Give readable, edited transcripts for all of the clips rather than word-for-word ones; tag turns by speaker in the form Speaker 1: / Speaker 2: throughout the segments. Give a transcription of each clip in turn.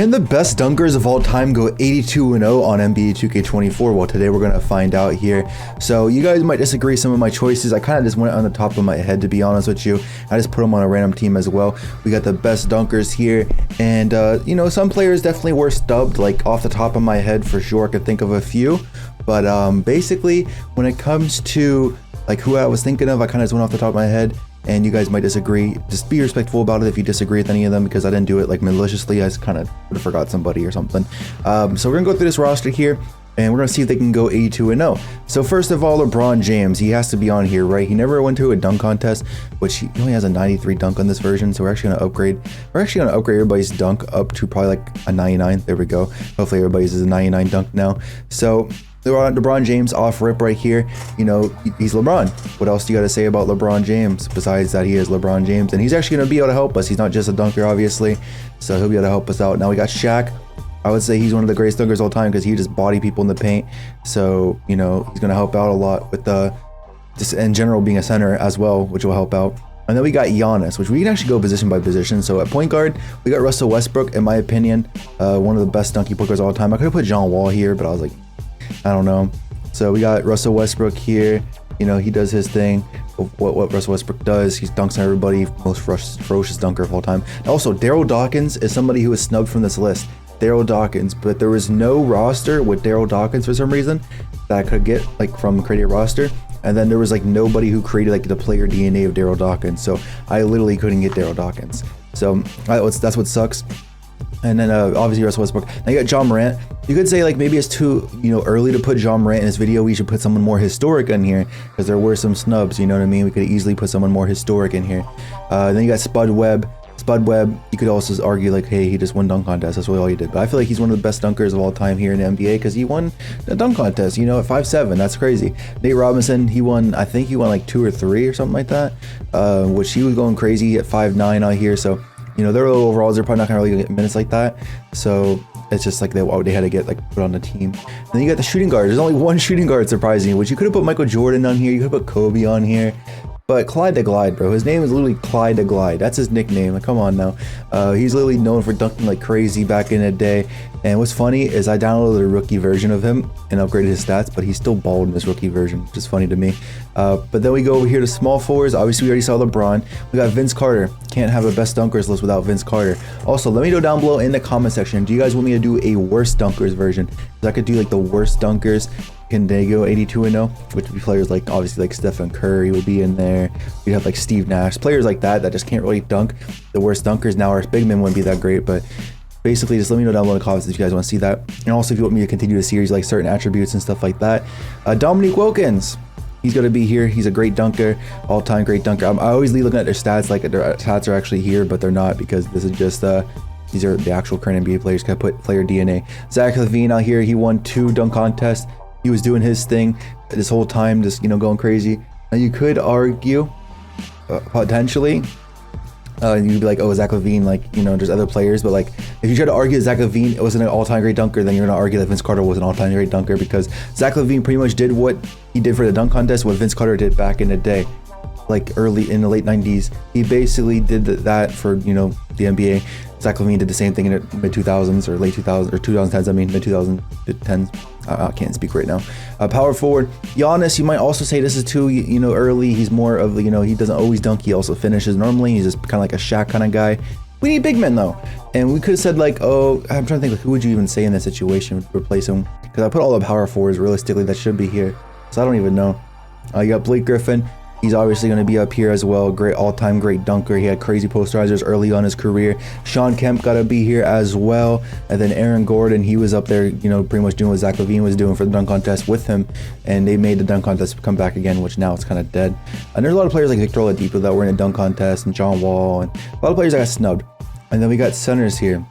Speaker 1: Can the best dunkers of all time go 82-0 on NBA 2K24? Well, today we're going to find out here. So you guys might disagree some of my choices. I kind of just went on the top of my head, to be honest with you. I just put them on a random team as well. We got the best dunkers here. And, you know, some players definitely were stubbed, like off the top of my head for sure. I could think of a few. But basically, when it comes to like who I was thinking of, I kind of just went off the top of my head. And you guys might disagree. Just be respectful about it if you disagree with any of them, because I didn't do it like maliciously. I just kind of would have forgot somebody or something. So we're gonna go through this roster here, and we're gonna see if they can go 82-0. So first of all, LeBron James, he has to be on here, right? He never went to a dunk contest, which he only has a 93 dunk on this version. So we're actually gonna upgrade. We're actually gonna upgrade everybody's dunk up to probably like a 99. There we go. Hopefully everybody's is a 99 dunk now. So LeBron James off rip right here. You know, he's LeBron. What else do you got to say about LeBron James besides that he is LeBron James? And he's actually going to be able to help us. He's not just a dunker, obviously, so he'll be able to help us out. Now we got Shaq. I would say he's one of the greatest dunkers of all time because he just body people in the paint. So, you know, he's going to help out a lot with just in general being a center as well, which will help out. And then we got Giannis, which we can actually go position by position. So at point guard, we got Russell Westbrook, in my opinion, one of the best dunky point guards of all time. I could have put John Wall here, but I was like, I don't know. So we got Russell Westbrook here. You know, he does his thing. What Russell Westbrook does, he dunks on everybody. Most ferocious dunker of all time. Also, Daryl Dawkins is somebody who was snubbed from this list. Daryl Dawkins, but there was no roster with Daryl Dawkins for some reason that I could get like from creating a roster. And then there was like nobody who created like the player DNA of Daryl Dawkins. So I literally couldn't get Daryl Dawkins. So that's what sucks. And then obviously Russell Westbrook. Now you got John Morant. You could say like maybe it's too, you know, early to put John Morant in this video. We should put someone more historic in here because there were some snubs, you know what I mean? We could easily put someone more historic in here. Then you got Spud Webb. Spud Webb, you could also argue like, hey, he just won dunk contest. That's really all he did. But I feel like he's one of the best dunkers of all time here in the NBA because he won the dunk contest, you know, at 5'7". That's crazy. Nate Robinson, he won, I think he won like 2 or 3 or something like that, which he was going crazy at 5'9" out here. So, you know, their low overalls are probably not gonna really get minutes like that. So it's just like they had to get like put on the team. And then you got the shooting guard. There's only one shooting guard, surprisingly, which you could have put Michael Jordan on here. You could have put Kobe on here. But Clyde the Glide, bro. His name is literally Clyde the Glide. That's his nickname. Like, come on now. He's literally known for dunking like crazy back in the day. And what's funny is I downloaded a rookie version of him and upgraded his stats, but he's still bald in this rookie version, which is funny to me. But then we go over here to small forwards. Obviously, we already saw LeBron. We got Vince Carter. Can't have a best dunkers list without Vince Carter. Also, let me know down below in the comment section. Do you guys want me to do a worst dunkers version? Because I could do like the worst dunkers. Can they go 82-0? Which would be players like obviously like Stephen Curry would be in there. You'd have like Steve Nash, players like that just can't really dunk. The worst dunkers now, our big men wouldn't be that great, but basically just let me know down below in the comments if you guys want to see that. And also if you want me to continue the series like certain attributes and stuff like that. Dominique Wilkins, he's going to be here. He's a great dunker, all-time great dunker. I always leave looking at their stats like their stats are actually here, but they're not because this is just these are the actual current NBA players. Got to put player DNA. Zach LaVine out here, he won 2 dunk contests. He was doing his thing this whole time, just, you know, going crazy. Now you could argue, potentially, you'd be like, oh, Zach LaVine, like, you know, there's other players, but like, if you try to argue that Zach LaVine wasn't an all-time great dunker, then you're gonna argue that Vince Carter was an all-time great dunker because Zach LaVine pretty much did what he did for the dunk contest, what Vince Carter did back in the day, like early in the late 90s. He basically did that for, you know, the NBA. Zach LaVine did the same thing in the mid 2000s or late 2000s or 2010s. I mean, mid 2010s. I can't speak right now. Power forward, Giannis. You might also say this is too, you know, early. He's more of, you know, he doesn't always dunk. He also finishes normally. He's just kind of like a Shaq kind of guy. We need big men though, and we could have said like, oh, I'm trying to think, like, who would you even say in that situation to replace him? Because I put all the power forwards realistically that should be here, so I don't even know. You got Blake Griffin. He's obviously going to be up here as well. Great all-time great dunker. He had crazy posterizers early on in his career. Sean Kemp got to be here as well. And then Aaron Gordon, he was up there, you know, pretty much doing what Zach LaVine was doing for the dunk contest with him. And they made the dunk contest come back again, which now it's kind of dead. And there's a lot of players like Victor Oladipo that were in a dunk contest, and John Wall, and a lot of players that got snubbed. And then we got centers here.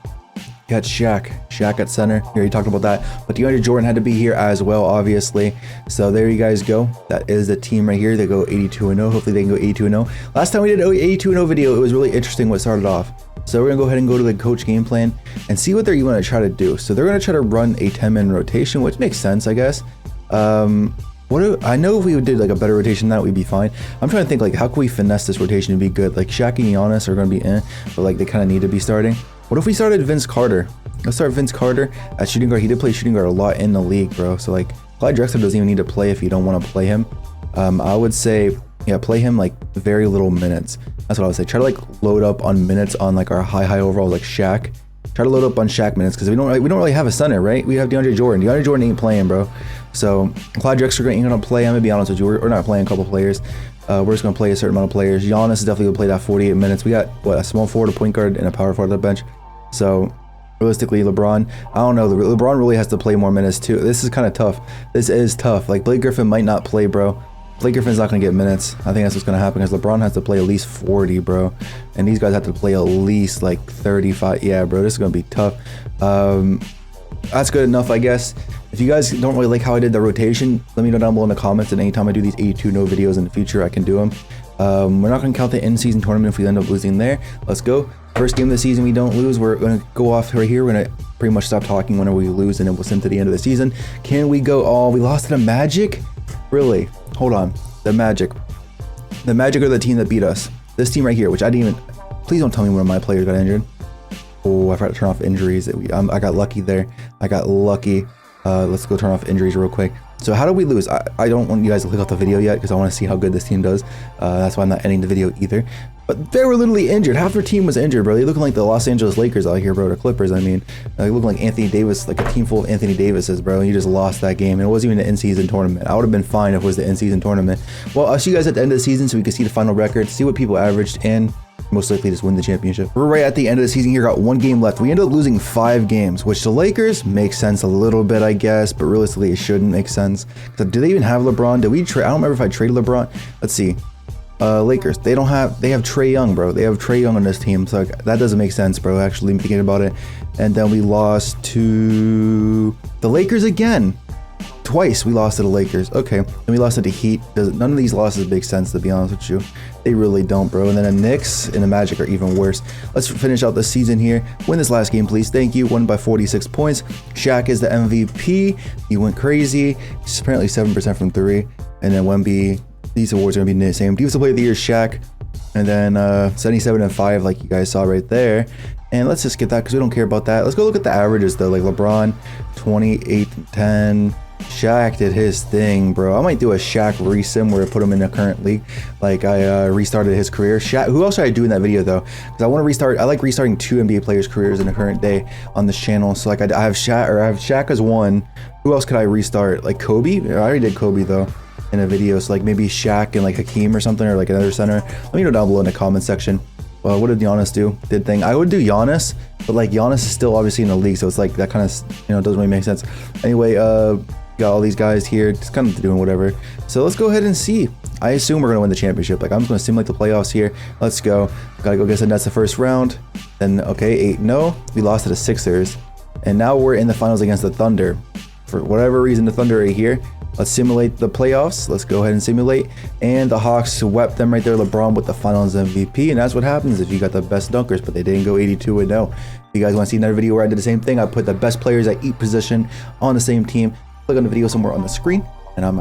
Speaker 1: You got Shaq at center. We already talked about that. But DeAndre Jordan had to be here as well, obviously. So there you guys go. That is the team right here. They go 82-0. Hopefully they can go 82-0. Last time we did an 82-0 video, it was really interesting what started off. So we're going to go ahead and go to the coach game plan and see what they're going to try to do. So they're going to try to run a 10-man rotation, which makes sense, I guess. I know if we did like a better rotation than that, we'd be fine. I'm trying to think like how can we finesse this rotation to be good? Like Shaq and Giannis are going to be in, but like they kind of need to be starting. What if we started Vince Carter Let's start Vince Carter at shooting guard. He did play shooting guard a lot in the league, bro. So like Clyde Drexler doesn't even need to play if you don't want to play him. I would say, yeah, play him like very little minutes. That's what I would say. Try to like load up on minutes on like our high overall, like Shaq. Try to load up on Shaq minutes because we don't really have a center, right? We have DeAndre Jordan. DeAndre Jordan ain't playing, bro. So Clyde Drexler ain't gonna play. I'm gonna be honest with you. We're not playing a couple players. We're just gonna play a certain amount of players. Giannis is definitely gonna play that 48 minutes. We got what, a small forward, a point guard, and a power forward on the bench. So realistically, LeBron, I don't know. LeBron really has to play more minutes too. This is kind of tough. This is tough. Like Blake Griffin might not play, bro. Blake Griffin's not going to get minutes. I think that's what's going to happen because LeBron has to play at least 40, bro. And these guys have to play at least like 35. Yeah, bro, this is going to be tough. That's good enough, I guess. If you guys don't really like how I did the rotation, let me know down below in the comments. And anytime I do these 82 no videos in the future, I can do them. We're not going to count the in-season tournament if we end up losing there. Let's go. First game of the season we don't lose. We're going to go off right here. We're going to pretty much stop talking whenever we lose, and then we'll send to the end of the season. Can we go all? We lost to the Magic? Really? Hold on. The Magic. The Magic are the team that beat us. This team right here, which I didn't even... Please don't tell me one of my players got injured. Oh, I forgot to turn off injuries. I got lucky there. I got lucky. Let's go turn off injuries real quick. So how do we lose? I don't want you guys to click off the video yet because I want to see how good this team does. That's why I'm not ending the video either. But they were literally injured. Half their team was injured, bro. They looking like the Los Angeles Lakers out here, bro. The Clippers, I mean. They look like Anthony Davis, like a team full of Anthony Davises, bro. And you just lost that game. And it wasn't even an in-season tournament. I would have been fine if it was the in-season tournament. Well, I'll see you guys at the end of the season so we can see the final record, see what people averaged, and most likely just win the championship. We're right at the end of the season here. Got one game left. We ended up losing 5 games, which the Lakers makes sense a little bit, I guess, but realistically it shouldn't make sense. So do they even have LeBron? Did we trade? I don't remember if I traded LeBron. Let's see. Lakers, they have Trae Young, bro. They have Trae Young on this team, so like, that doesn't make sense, bro. Actually, thinking about it. And then we lost to the Lakers again. Twice we lost to the Lakers. Okay, and we lost to the Heat. None of these losses make sense, to be honest with you. They really don't, bro. And then the Knicks and the Magic are even worse. Let's finish out the season here. Win this last game, please. Thank you. Won by 46 points. Shaq is the MVP. He went crazy. He's apparently 7% from 3. And then Wemby. These awards are gonna be the same. Defensive Player of the Year, Shaq, and then 77 and 5, like you guys saw right there. And let's just get that because we don't care about that. Let's go look at the averages though. Like LeBron, 28 and 10. Shaq did his thing, bro. I might do a Shaq resim where I put him in the current league. Like I restarted his career. Shaq. Who else should I do in that video though? Because I want to restart. I like restarting 2 NBA players' careers in the current day on this channel. So like I have Shaq as one. Who else could I restart? Like Kobe. I already did Kobe though in a video, so like maybe Shaq and like Hakeem or something, or like another center. Let me know down below in the comment section. What did Giannis do? Did thing. I would do Giannis, but like Giannis is still obviously in the league, so it's like that kind of, doesn't really make sense. Anyway, got all these guys here just kind of doing whatever. So let's go ahead and see. I assume we're gonna win the championship. Like I'm just gonna simulate the playoffs here. Let's go. Gotta go guess the Nets the first round. Then okay, 8-0. We lost to the Sixers, and now we're in the finals against the Thunder. For whatever reason, the Thunder are here. Let's simulate the playoffs. Let's go ahead and simulate. And the Hawks swept them right there. LeBron with the finals MVP. And that's what happens if you got the best dunkers, but they didn't go 82-0. If you guys want to see another video where I did the same thing, I put the best players at each position on the same team. Click on the video somewhere on the screen, and I'm out.